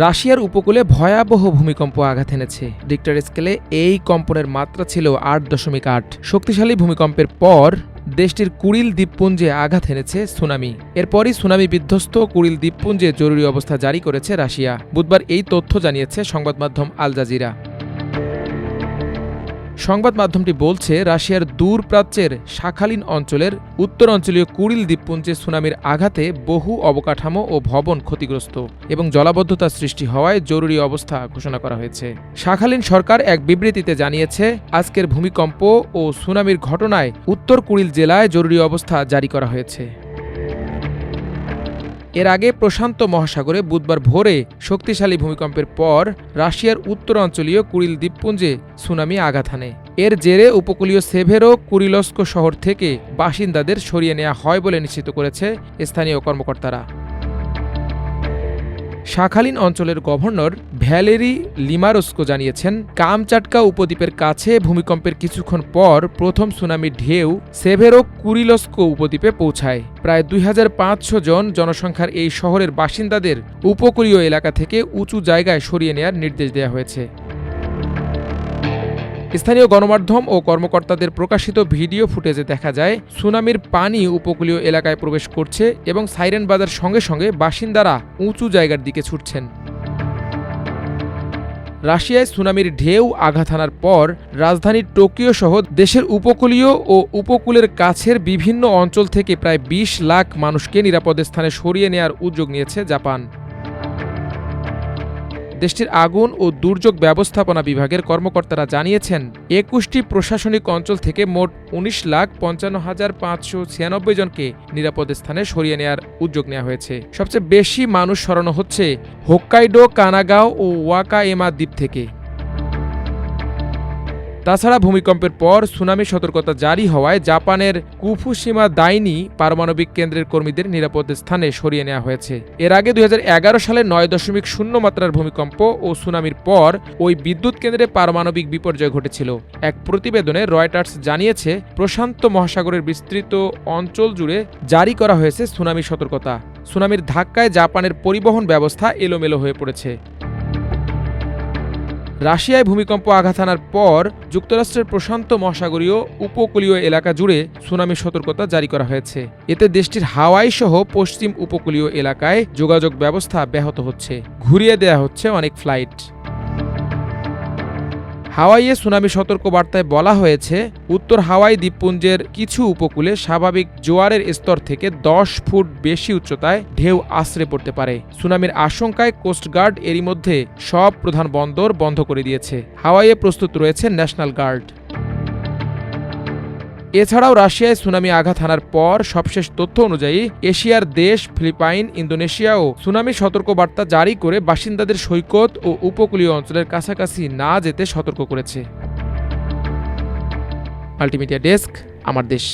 রাশিয়ার উপকূলে ভয়াবহ ভূমিকম্প আঘাত এনেছে। রিক্টার স্কেলে এই কম্পনের মাত্রা ছিল ৮.৮। শক্তিশালী ভূমিকম্পের পর দেশটির কুরিল দ্বীপপুঞ্জে আঘাত এনেছে সুনামি। এরপরই সুনামি বিধ্বস্ত কুরিল দ্বীপপুঞ্জে জরুরি অবস্থা জারি করেছে রাশিয়া। বুধবার এই তথ্য জানিয়েছে সংবাদ মাধ্যম আল জাজিরা। সংবাদ মাধ্যমটি বলছে, রাশিয়ার দূর প্রাচ্যের শাখালিন অঞ্চলের উত্তর অঞ্চলীয় কুরিল দ্বীপপুঞ্জে সুনামির আঘাতে বহু অবকাঠামো ও ভবন ক্ষতিগ্রস্ত এবং জলাবদ্ধতা সৃষ্টি হওয়ায় জরুরি অবস্থা ঘোষণা করা হয়েছে। শাখালিন সরকার এক বিবৃতিতে জানিয়েছে, আজকের ভূমিকম্প ও সুনামির ঘটনায় উত্তর কুরিল জেলায় জরুরি অবস্থা জারি করা হয়েছে। এর আগে প্রশান্ত মহাসাগরে বুধবার ভোরে শক্তিশালী ভূমিকম্পের পর রাশিয়ার উত্তরাঞ্চলীয় কুরিল দ্বীপপুঞ্জে সুনামি আঘাত হানে। এর জেরে উপকূলীয় সেভেরো কুরিলস্ক শহর থেকে বাসিন্দাদের সরিয়ে নেওয়া হয় বলে নিশ্চিত করেছে স্থানীয় কর্মকর্তারা। শাখালিন অঞ্চলের গভর্নর ভ্যালেরি লিমারোস্কো জানিয়েছেন, কামচাটকা উপদ্বীপের কাছে ভূমিকম্পের কিছুক্ষণ পর প্রথম সুনামির ঢেউ সেভেরো কুরিলস্ক উপদ্বীপে পৌঁছায়। প্রায় ২৫০০ জন জনসংখ্যার এই শহরের বাসিন্দাদের উপকূলীয় এলাকা থেকে উঁচু জায়গায় সরিয়ে নেওয়ার নির্দেশ দেওয়া হয়েছে। স্থানীয় গণমাধ্যম ও কর্মকর্তাদের প্রকাশিত ভিডিও ফুটেজে দেখা যায়, সুনামির পানি উপকূলীয় এলাকায় প্রবেশ করছে এবং সাইরেন বাজার সঙ্গে সঙ্গে বাসিন্দারা উঁচু জায়গার দিকে ছুটছেন। রাশিয়ায় সুনামির ঢেউ আঘাত হানার পর রাজধানী টোকিও সহ দেশের উপকূলীয় ও উপকূলের কাছের বিভিন্ন অঞ্চল থেকে প্রায় ২০ লাখ মানুষকে নিরাপদ স্থানে সরিয়ে নেওয়ার উদ্যোগ নিয়েছে জাপান। দেশটির আগুন ও দুর্যোগ ব্যবস্থাপনা বিভাগের কর্মকর্তারা জানিয়েছেন, ২১টি প্রশাসনিক অঞ্চল থেকে মোট ১৯,৫৫,৫৯৬ জনকে নিরাপদ স্থানে সরিয়ে নেওয়ার উদ্যোগ নেওয়া হয়েছে। সবচেয়ে বেশি মানুষ সরানো হচ্ছে হোক্কাইডো, কানাগাও ও ওয়াকায়েমা দ্বীপ থেকে। তাছাড়া ভূমিকম্পের পর সুনামি সতর্কতা জারি হওয়ায় জাপানের কুফুশিমা দাইনি পারমাণবিক কেন্দ্রের কর্মীদের নিরাপদ স্থানে সরিয়ে নেওয়া হয়েছে। এর আগে ২০১১ সালে ৯.০ মাত্রার ভূমিকম্প ও সুনামির পর ওই বিদ্যুৎ কেন্দ্রে পারমাণবিক বিপর্যয় ঘটেছিল। এক প্রতিবেদনে রয়টার্স জানিয়েছে, প্রশান্ত মহাসাগরের বিস্তৃত অঞ্চল জুড়ে জারি করা হয়েছে সুনামি সতর্কতা। সুনামির ধাক্কায় জাপানের পরিবহন ব্যবস্থা এলোমেলো হয়ে পড়েছে। রাশিয়ায় ভূমিকম্প আঘাত হানার পর যুক্তরাষ্ট্রের প্রশান্ত মহাসাগরীয় উপকূলীয় এলাকা জুড়ে সুনামি সতর্কতা জারি করা হয়েছে। এতে দেশটির হাওয়াই সহ পশ্চিম উপকূলীয় এলাকায় যোগাযোগ ব্যবস্থা ব্যাহত হচ্ছে, ঘুরিয়ে দেয়া হচ্ছে অনেক ফ্লাইট। হাওয়াইয়ে সুনামি সতর্ক বার্তায় বলা হয়েছে, উত্তর হাওয়াই দ্বীপপুঞ্জের কিছু উপকূলে স্বাভাবিক জোয়ারের স্তর থেকে ১০ ফুট বেশি উচ্চতায় ঢেউ আছড়ে পড়তে পারে। সুনামির আশঙ্কায় কোস্টগার্ড এরই মধ্যে সব প্রধান বন্দর বন্ধ করে দিয়েছে। হাওয়াইয়ে প্রস্তুত রয়েছে ন্যাশনাল গার্ড। এছাড়াও রাশিয়ায় সুনামি আঘাত হানার পর সবশেষ তথ্য অনুযায়ী এশিয়ার দেশ ফিলিপাইন, ইন্দোনেশিয়াও সুনামি সতর্কবার্তা জারি করে বাসিন্দাদের সৈকত ও উপকূলীয় অঞ্চলের কাছাকাছি না যেতে সতর্ক করেছে। মাল্টিমিডিয়া ডেস্ক, আমার দেশ।